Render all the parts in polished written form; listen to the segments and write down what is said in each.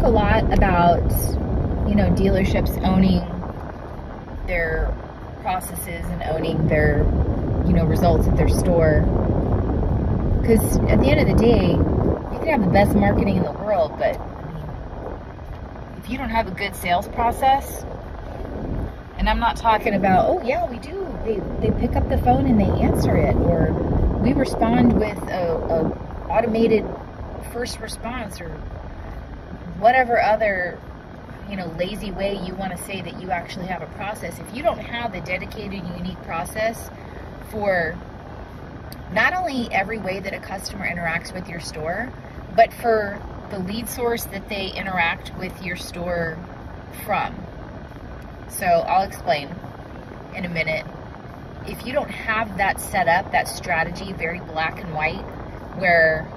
a lot about, you know, dealerships owning their processes and owning their, you know, results at their store. Because at the end of the day, you can have the best marketing in the world, but I mean, if you don't have a good sales process, and I'm not talking about, oh yeah, we do. They pick up the phone and they answer it, or we respond with a automated first response, or whatever other, you know, lazy way you want to say that you actually have a process. If you don't have a dedicated, unique process for not only every way that a customer interacts with your store, but for the lead source that they interact with your store from. So I'll explain in a minute. If you don't have that set up, that strategy, very black and white, where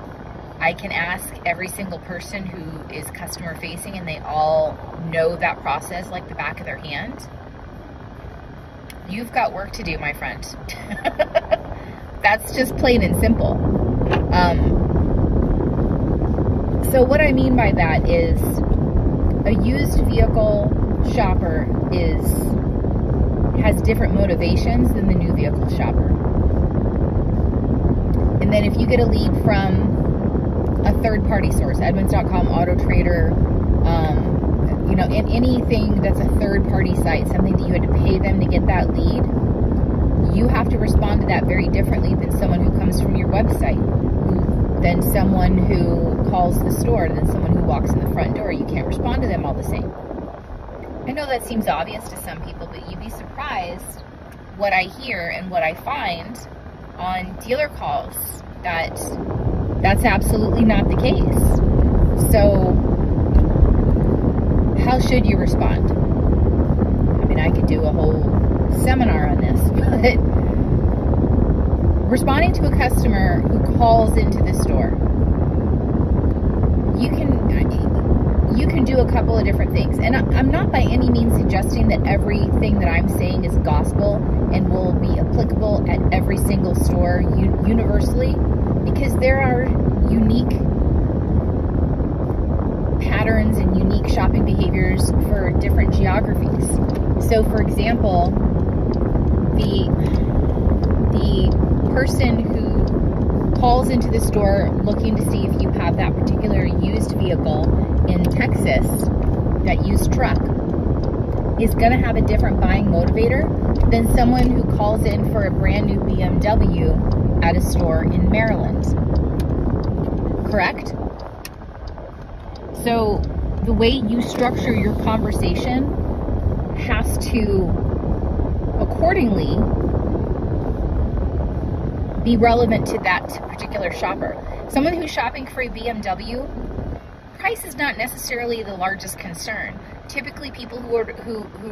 I can ask every single person who is customer facing and they all know that process like the back of their hand, you've got work to do, my friend. That's just plain and simple. So what I mean by that is a used vehicle shopper has different motivations than the new vehicle shopper. And then if you get a lead from a third-party source, Edmunds.com, Auto Trader, you know, and anything that's a third-party site, something that you had to pay them to get that lead, you have to respond to that very differently than someone who comes from your website, than someone who calls the store, than someone who walks in the front door. You can't respond to them all the same. I know that seems obvious to some people, but you'd be surprised what I hear and what I find on dealer calls that's absolutely not the case. So how should you respond? I mean, I could do a whole seminar on this, but responding to a customer who calls into the store, you can do a couple of different things. And I'm not by any means suggesting that everything that I'm saying is gospel and will be applicable at every single store universally, because there are unique patterns and unique shopping behaviors for different geographies. So for example, the person who calls into the store looking to see if you have that particular used vehicle in Texas, that used truck, is going to have a different buying motivator than someone who calls in for a brand new BMW at a store in Maryland. Correct? So the way you structure your conversation has to accordingly be relevant to that particular shopper. Someone who's shopping for a BMW, price is not necessarily the largest concern. Typically people who are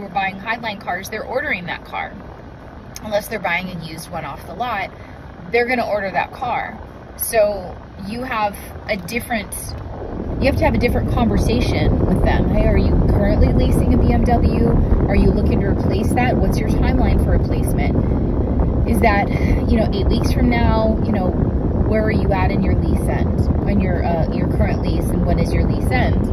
buying Highline cars, they're ordering that car. Unless they're buying a used one off the lot, they're going to order that car. So you have to have a different conversation with them. Hey, are you currently leasing a BMW? Are you looking to replace that? What's your timeline for replacement? Is that, you know, 8 weeks from now, you know, where are you at in your lease end, on your current lease, and when is your lease end?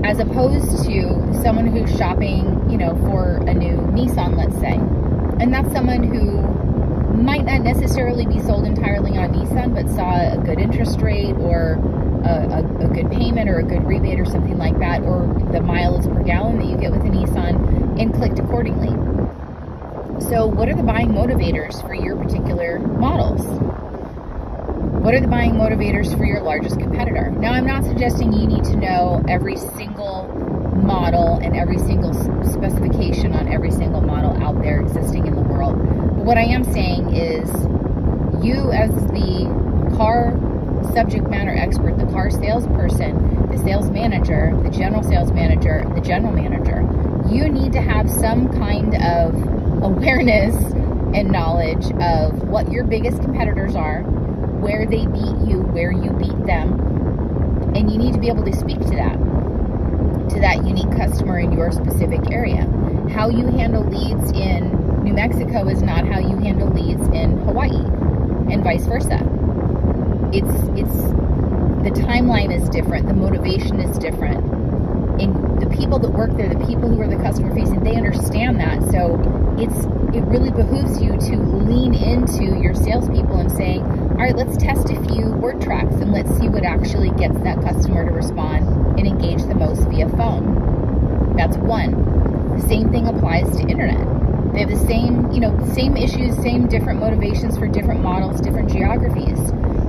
As opposed to someone who's shopping, you know, for a new Nissan, let's say. And that's someone who might not necessarily be sold entirely on Nissan, but saw a good interest rate, or a good payment, or a good rebate, or something like that, or the mileage per gallon that you get with a Nissan, and clicked accordingly. So what are the buying motivators for your particular models? What are the buying motivators for your largest competitor? Now, I'm not suggesting you need to know every single model and every single specification on every single model out there existing in the world. But what I am saying is, you as the car subject matter expert, the car salesperson, the sales manager, the general sales manager, the general manager, you need to have some kind of awareness and knowledge of what your biggest competitors are, where they beat you, where you beat them, and you need to be able to speak to that unique customer in your specific area. How you handle leads in New Mexico is not how you handle leads in Hawaii, and vice versa. It's the timeline is different, the motivation is different. And the people that work there, the people who are the customer facing, they understand that. So it really behooves you to lean into your salespeople and saying, all right, let's test a few word tracks and let's see what actually gets that customer to respond and engage the most via phone. That's one. The same thing applies to internet. They have the same, same issues, same different motivations for different models, different geographies.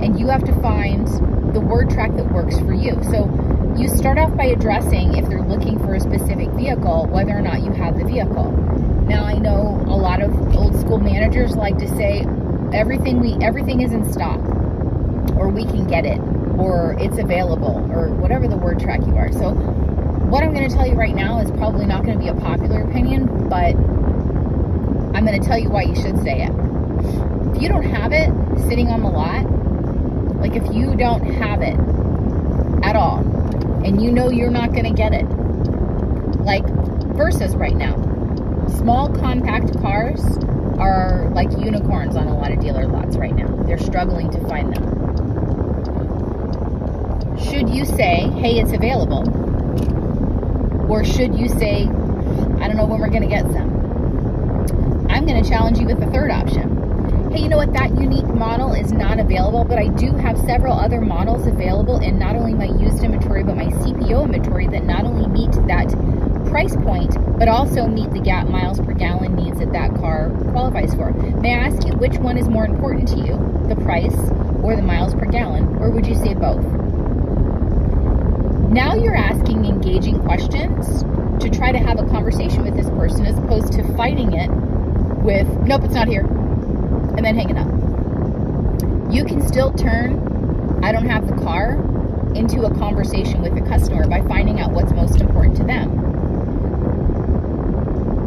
And you have to find the word track that works for you. So you start off by addressing, if they're looking for a specific vehicle, whether or not you have the vehicle. Now, I know a lot of old school managers like to say everything is in stock, or we can get it, or it's available, or whatever the word track you are. So what I'm going to tell you right now is probably not going to be a popular opinion, but I'm going to tell you why you should say it. If you don't have it sitting on the lot, like if you don't have it at all, and you know you're not going to get it, like Versas right now, small compact cars are like unicorns on a lot of dealer lots right now. They're struggling to find them. Should you say, hey, it's available? Or should you say, I don't know when we're going to get some? I'm going to challenge you with the third option. Hey, you know what? That unique model is not available, but I do have several other models available in not only my used inventory, but my CPO inventory that not only meet that price point, but also meet the gap miles per gallon needs that that car qualifies for. May I ask you, which one is more important to you, the price or the miles per gallon, or would you say both? Now you're asking engaging questions to try to have a conversation with this person as opposed to fighting it with, nope, it's not here, and then hanging up. You can still turn, I don't have the car, into a conversation with the customer by finding out what's most important to them.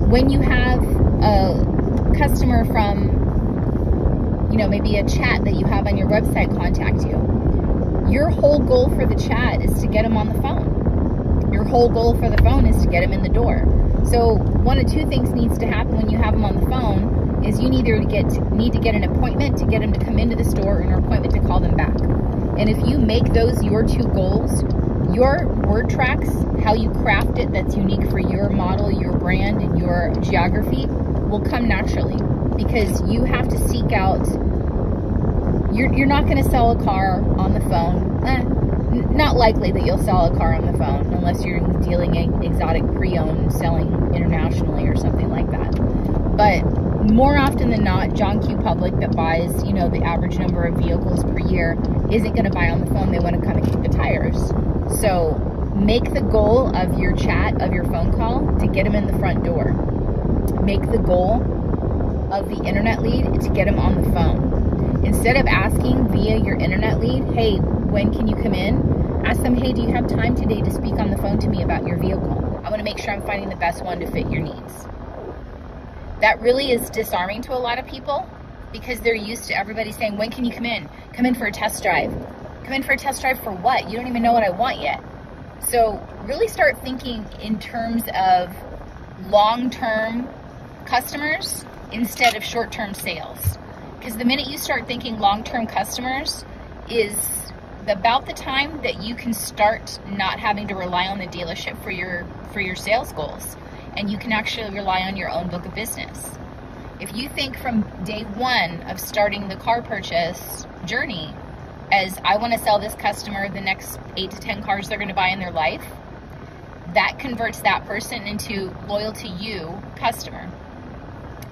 When you have a customer from, maybe a chat that you have on your website contact you, your whole goal for the chat is to get them on the phone. Your whole goal for the phone is to get them in the door. So one of two things needs to happen when you have them on the phone is you need to get an appointment to get them to come into the store, or an appointment to call them back. And if you make those your two goals, your word tracks, how you craft it that's unique for your model, your brand, and your geography will come naturally, because you have to seek out, you're not going to sell a car on the phone. Not likely that you'll sell a car on the phone unless you're dealing in exotic pre-owned, selling internationally or something like that. But more often than not, John Q. Public that buys, the average number of vehicles per year isn't going to buy on the phone. They want to come and kick the tires. So make the goal of your chat, of your phone call, to get them in the front door. Make the goal of the internet lead to get them on the phone. Instead of asking via your internet lead, hey, when can you come in? Ask them, hey, do you have time today to speak on the phone to me about your vehicle? I want to make sure I'm finding the best one to fit your needs. That really is disarming to a lot of people, because they're used to everybody saying, when can you come in? Come in for a test drive. Come in for a test drive for what? You don't even know what I want yet. So really start thinking in terms of long-term customers instead of short-term sales. Because the minute you start thinking long-term customers is about the time that you can start not having to rely on the dealership for your sales goals, and you can actually rely on your own book of business. If you think from day one of starting the car purchase journey as, I want to sell this customer the next 8 to 10 cars they're going to buy in their life, that converts that person into loyal to you customer.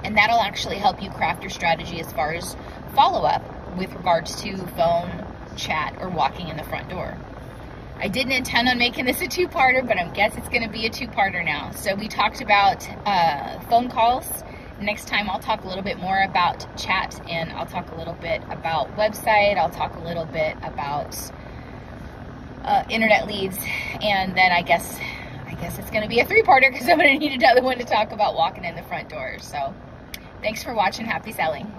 And that'll actually help you craft your strategy as far as follow-up with regards to phone, chat, or walking in the front door. I didn't intend on making this a two-parter, but I guess it's going to be a two-parter now. So we talked about phone calls. Next time I'll talk a little bit more about chat, and I'll talk a little bit about website. I'll talk a little bit about internet leads, and then I guess it's going to be a three-parter, because I'm going to need another one to talk about walking in the front door. So thanks for watching. Happy selling.